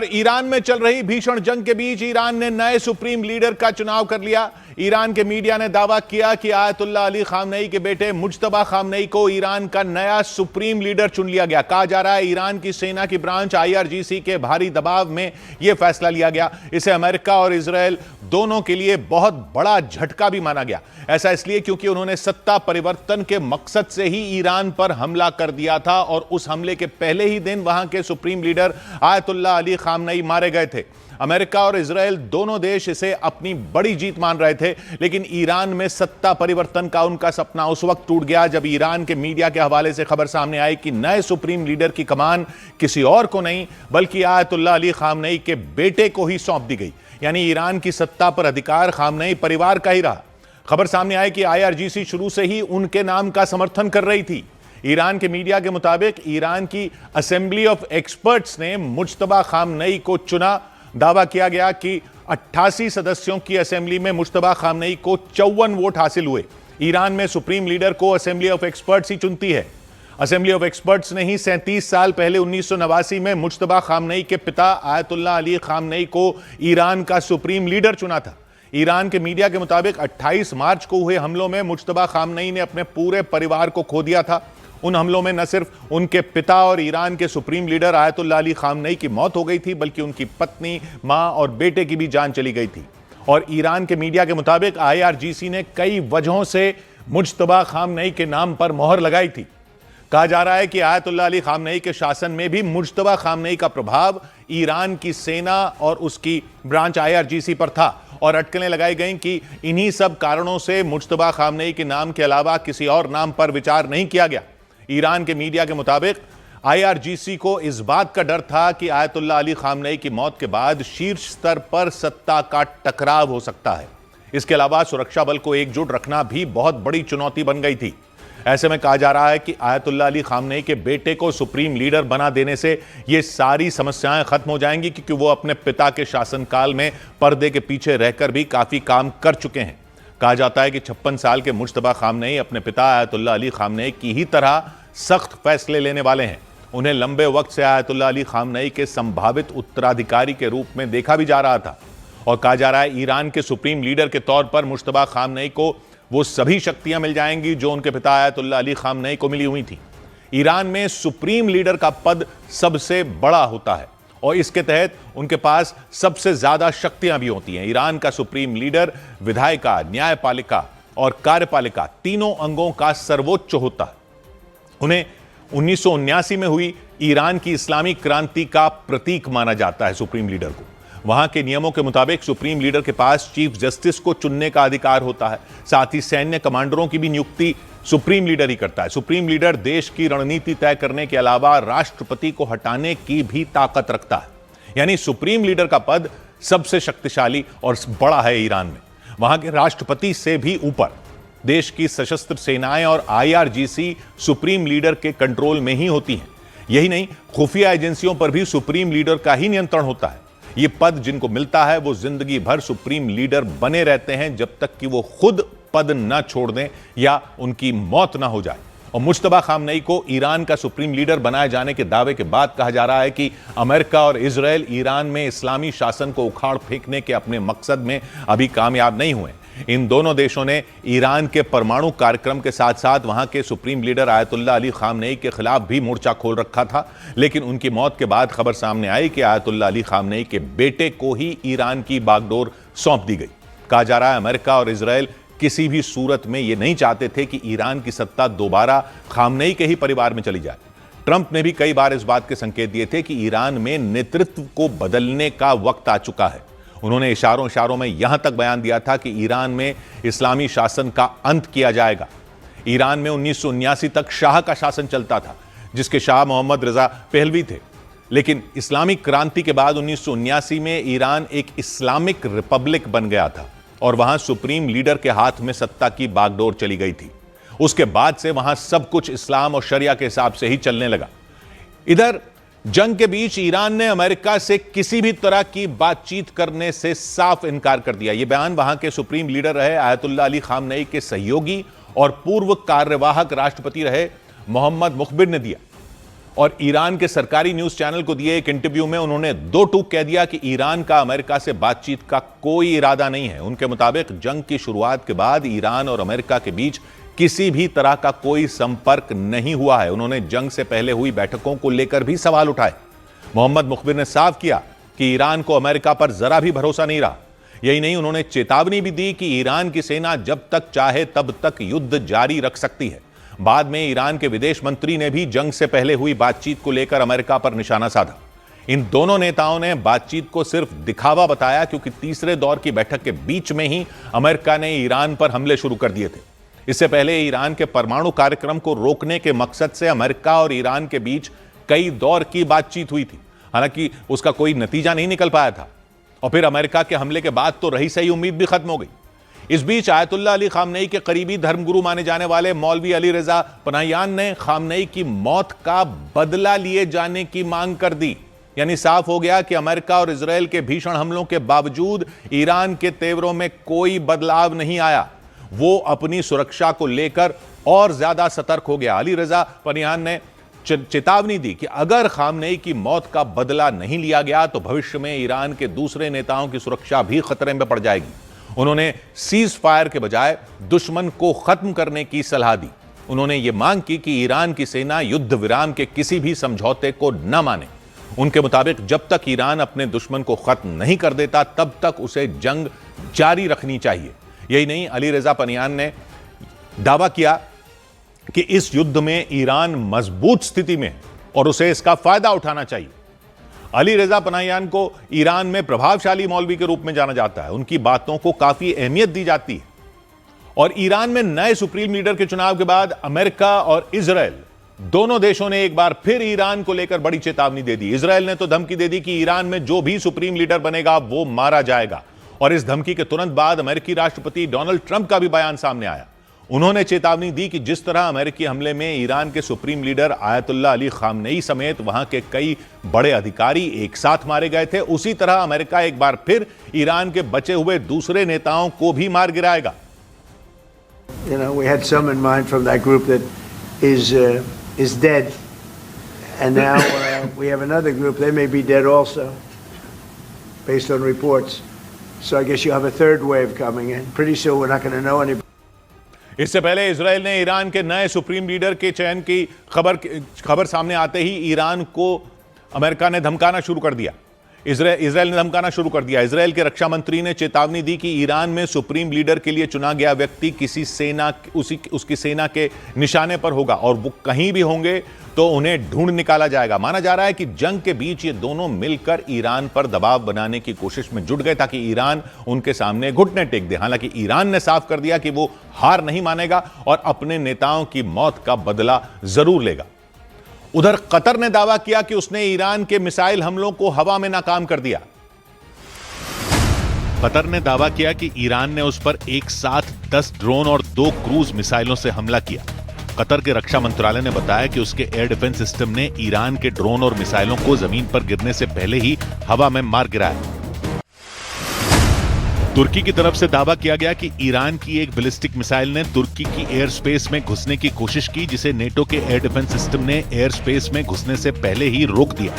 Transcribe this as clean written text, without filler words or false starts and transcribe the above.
Iran में चल रही भीषण जंग के बीच ईरान ने नए सुप्रीम लीडर का चुनाव कर लिया। ईरान के मीडिया ने दावा किया कि आयतुल्लाह अली खामनेई के बेटे मुज्तबा खामनेई को ईरान का नया सुप्रीम लीडर चुन लिया गया। कहा जा रहा है ईरान की सेना की ब्रांच IRGC के भारी दबाव में यह फैसला लिया गया। इसे अमेरिका और इजरायल दोनों के लिए बहुत बड़ा झटका भी माना गया। ऐसा इसलिए क्योंकि उन्होंने सत्ता परिवर्तन के मकसद से ही ईरान पर हमला कर दिया था और उस हमले के पहले ही दिन वहां के supreme leader Ayatollah Ali Khamenei मारे गए थे। अमेरिका और इजरायल दोनों देश इसे अपनी बड़ी जीत मान रहे थे, लेकिन ईरान में सत्ता परिवर्तन का उनका सपना उस वक्त टूट गया जब ईरान के मीडिया के हवाले से खबर सामने आई कि नए सुप्रीम लीडर की कमान किसी और को नहीं बल्कि आयतुल्लाह अली खामनेई के बेटे को ही सौंप दी गई। यानी ईरान की सत्ता पर अधिकार खामनेई परिवार का ही रहा। खबर सामने आई कि IRGC शुरू से ही उनके नाम का समर्थन कर रही थी। ईरान के मीडिया के मुताबिक ईरान की असेंबली ऑफ एक्सपर्ट्स ने मुज्तबा खामनेई को चुना। दावा किया गया कि 88 सदस्यों की असेंबली में मुज्तबा खामनेई को 54 वोट हासिल हुए। ईरान में सुप्रीम लीडर को असेंबली ऑफ एक्सपर्ट्स ही चुनती है। असेंबली ऑफ एक्सपर्ट्स ने ही 37 साल पहले 1989 में मुज्तबा खामनेई के पिता आयतुल्लाह अली खामनेई को ईरान का सुप्रीम लीडर चुना था। ईरान के मीडिया के मुताबिक 28 मार्च को हुए हमलों में मुज्तबा खामनेई ने अपने पूरे परिवार को खो दिया था। उन हमलों में न सिर्फ उनके पिता और ईरान के supreme leader Ayatollah Ali Khamenei की मौत हो गई थी, बल्कि उनकी पत्नी, मां और बेटे की भी जान चली गई थी। और ईरान के मीडिया के मुताबिक IRGC ने कई वजहों से मुज्तबा खामनेई के नाम पर मोहर लगाई थी। कहा जा रहा है कि आयतुल्लाह अली खामनेई के शासन में भी मुज्तबा खामनेई का प्रभाव ईरान की सेना और उसकी ब्रांच IRGC पर था और अटकलें लगाई गईं कि इन्हीं सब कारणों से मुज्तबा खामनेई के नाम के अलावा किसी और नाम पर विचार नहीं किया गया। ईरान के मीडिया के मुताबिक IRGC को इस बात का डर था कि आयतुल्लाह अली खामनेई की मौत के बाद शीर्ष स्तर पर सत्ता का टकराव हो सकता है। इसके अलावा सुरक्षा बल को एकजुट रखना भी बहुत बड़ी चुनौती बन गई थी। ऐसे में कहा जा रहा है कि आयतुल्लाह अली खामनेई के बेटे को सुप्रीम लीडर बना देने से ये सारी समस्याएं खत्म हो जाएंगी, क्योंकि वो अपने पिता के शासनकाल में पर्दे के पीछे रहकर भी काफी काम कर चुके हैं। कहा जाता है कि 56 साल के मुज्तबा खामनेई अपने पिता आयतुल्लाह अली खामनेई की ही तरह सख्त फैसले लेने वाले हैं। उन्हें लंबे वक्त से आयतुल्लाह अली खामनेई के संभावित उत्तराधिकारी के रूप में देखा भी जा रहा था और कहा जा रहा है ईरान के सुप्रीम लीडर के तौर पर मुज्तबा खामनेई को वो सभी शक्तियां मिल जाएंगी जो उनके पिता आयतुल्लाह अली खामनेई को मिली हुई थी। ईरान में सुप्रीम लीडर का पद सबसे बड़ा होता है और इसके तहत उनके पास सबसे ज्यादा शक्तियां भी होती हैं। ईरान का सुप्रीम लीडर विधायिका, न्यायपालिका और कार्यपालिका तीनों अंगों का सर्वोच्च होता है। उन्हें 1979 में हुई ईरान की इस्लामी क्रांति का प्रतीक माना जाता है सुप्रीम लीडर को। वहां के नियमों के मुताबिक सुप्रीम लीडर के पास चीफ जस्टिस को चुनने का अधिकार होता है। साथ ही सैन्य कमांडरों की भी नियुक्ति सुप्रीम लीडर ही करता है। सुप्रीम लीडर देश की रणनीति तय करने के अलावा राष्ट्रपति को हटाने की भी ताकत रखता है। यानी सुप्रीम लीडर का पद सबसे शक्तिशाली और बड़ा है ईरान में। वहां के राष्ट्रपति से भी ऊपर देश की सशस्त्र सेनाएं और IRGC सुप्रीम लीडर के कंट्रोल में ही होती हैं। यही नहीं, खुफिया एजेंसियों पर भी सुप्रीम लीडर का ही नियंत्रण होता है। यह पद जिनको मिलता है वो जिंदगी भर सुप्रीम लीडर बने रहते हैं जब तक कि वो खुद पद न छोड़ दें या उनकी मौत ना हो जाए। और मुज्तबा खामनेई को ईरान का सुप्रीम लीडर बनाए जाने के दावे के बाद कहा जा रहा है कि अमेरिका और इजरायल ईरान में इस्लामी शासन को उखाड़ फेंकने के अपने मकसद में अभी कामयाब नहीं हुए। इन दोनों देशों ने ईरान के परमाणु कार्यक्रम के साथ साथ वहां के supreme leader Ayatollah Ali Khamenei के खिलाफ भी मोर्चा खोल रखा था, लेकिन उनकी मौत के बाद खबर सामने आई कि आयतुल्लाह अली खामनेई के बेटे को ही ईरान की बागडोर सौंप दी गई। कहा जा रहा है अमेरिका और इजरायल किसी भी सूरत में यह नहीं चाहते थे कि ईरान की सत्ता दोबारा खामनेई के ही परिवार में चली जाए। ट्रंप ने भी कई बार इस बात के संकेत दिए थे कि ईरान में नेतृत्व को बदलने का वक्त आ चुका है। उन्होंने इशारों में यहां तक बयान दिया था कि ईरान में इस्लामी शासन का अंत किया जाएगा। ईरान में 1979 तक शाह का शासन चलता था, जिसके शाह मोहम्मद रजा पहलवी थे। लेकिन इस्लामिक क्रांति के बाद 1979 में ईरान एक इस्लामिक रिपब्लिक बन गया था और वहां सुप्रीम लीडर के हाथ में सत्ता की बागडोर चली गई थी। उसके बाद से वहां सब कुछ इस्लाम और शरिया के हिसाब से ही चलने लगा। इधर जंग के बीच ईरान ने अमेरिका से किसी भी तरह की बातचीत करने से साफ इनकार कर दिया। यह बयान वहां के सुप्रीम लीडर रहे आयतुल्लाह अली खामनेई के सहयोगी और पूर्व कार्यवाहक राष्ट्रपति रहे मोहम्मद मुखबिर ने दिया। और ईरान के सरकारी न्यूज चैनल को दिए एक इंटरव्यू में उन्होंने दो टूक कह दिया कि ईरान का अमेरिका से बातचीत का कोई इरादा नहीं है। उनके मुताबिक जंग की शुरुआत के बाद ईरान और अमेरिका के बीच किसी भी तरह का कोई संपर्क नहीं हुआ है। उन्होंने जंग से पहले हुई बैठकों को लेकर भी सवाल उठाए। मोहम्मद मुखबिर ने साफ किया कि ईरान को अमेरिका पर जरा भी भरोसा नहीं रहा। यही नहीं, उन्होंने चेतावनी भी दी कि ईरान की सेना जब तक चाहे तब तक युद्ध जारी रख सकती है। बाद में ईरान के विदेश मंत्री ने भी जंग से पहले हुई बातचीत को लेकर अमेरिका पर निशाना साधा। इन दोनों नेताओं ने बातचीत को सिर्फ दिखावा बताया, क्योंकि तीसरे दौर की बैठक के बीच में ही अमेरिका ने ईरान पर हमले शुरू कर दिए थे। इससे पहले ईरान के परमाणु कार्यक्रम को रोकने के मकसद से अमेरिका और ईरान के बीच कई दौर की बातचीत हुई थी, हालांकि उसका कोई नतीजा नहीं निकल पाया था। और फिर अमेरिका के हमले के बाद तो रही सही उम्मीद भी खत्म हो गई। इस बीच आयतुल्ला अली खामनेई के करीबी धर्मगुरु माने जाने वाले मौलवी अली रजा पनाहियान ने खामनेई की मौत का बदला लिए जाने की मांग कर दी। यानी साफ हो गया कि अमेरिका और इजराइल के भीषण हमलों के बावजूद ईरान के तेवरों में कोई बदलाव नहीं आया। वो अपनी सुरक्षा को लेकर और ज्यादा सतर्क हो गया। अली रजा पनाहियान ने चेतावनी दी कि अगर खामनेई की मौत का बदला नहीं लिया गया तो भविष्य में ईरान के दूसरे नेताओं की सुरक्षा भी खतरे में पड़ जाएगी। उन्होंने सीज फायर के बजाय दुश्मन को खत्म करने की सलाह दी। उन्होंने यह मांग की कि ईरान की सेना युद्ध विराम के किसी भी समझौते को न माने। उनके मुताबिक जब तक ईरान अपने दुश्मन को खत्म नहीं कर देता तब तक उसे जंग जारी रखनी चाहिए। यही नहीं, अली रजा पनाहियान ने दावा किया कि इस युद्ध में ईरान मजबूत स्थिति में है और उसे इसका फायदा उठाना चाहिए। अली रजा पनाहियान को ईरान में प्रभावशाली मौलवी के रूप में जाना जाता है। उनकी बातों को काफी अहमियत दी जाती है। और ईरान में नए सुप्रीम लीडर के चुनाव के बाद अमेरिका और इजराइल दोनों देशों ने एक बार फिर ईरान को लेकर बड़ी चेतावनी दे दी। इजराइल ने तो धमकी दे दी कि ईरान में जो भी सुप्रीम लीडर बनेगा वो मारा जाएगा। और इस धमकी के तुरंत बाद अमेरिकी राष्ट्रपति डोनाल्ड ट्रंप का भी बयान सामने आया। उन्होंने चेतावनी दी कि जिस तरह अमेरिकी हमले में ईरान के supreme leader ayatollah Ali Khamenei समेत वहां के कई बड़े अधिकारी एक साथ मारे गए थे, उसी तरह अमेरिका एक बार फिर ईरान के बचे हुए दूसरे नेताओं को भी मार गिराएगा। You know, we had some in mind from that group that is dead, and now we have another group. They may be dead also, based on reports. So I guess you have a third wave coming in. Pretty soon we're not going to know anybody. इससे पहले Israel ने Iran के नए supreme leader के चयन की खबर सामने आते ही ईरान को अमेरिका ने धमकाना शुरू कर दिया। इजराइल ने धमकाना शुरू कर दिया। इजराइल के रक्षा मंत्री ने चेतावनी दी कि ईरान में सुप्रीम लीडर के लिए चुना गया व्यक्ति किसी सेना उसकी सेना के निशाने पर होगा और वो कहीं भी होंगे तो उन्हें ढूंढ निकाला जाएगा। माना जा रहा है कि जंग के बीच ये दोनों मिलकर ईरान पर दबाव बनाने की कोशिश में जुट गए ताकि ईरान उनके सामने घुटने टेक दे। हालांकि ईरान ने साफ कर दिया कि वो हार नहीं मानेगा और अपने नेताओं की मौत का बदला जरूर लेगा। उधर कतर ने दावा किया कि उसने ईरान के मिसाइल हमलों को हवा में नाकाम कर दिया। कतर ने दावा किया कि ईरान ने उस पर एक साथ 10 ड्रोन और 2 क्रूज मिसाइलों से हमला किया। कतर के रक्षा मंत्रालय ने बताया कि उसके एयर डिफेंस सिस्टम ने ईरान के ड्रोन और मिसाइलों को जमीन पर गिरने से पहले ही हवा में मार गिराया। तुर्की की तरफ से दावा किया गया कि ईरान की एक बैलिस्टिक मिसाइल ने तुर्की की एयर स्पेस में घुसने की कोशिश की, जिसे नेटो के एयर डिफेंस सिस्टम ने एयर स्पेस में घुसने से पहले ही रोक दिया।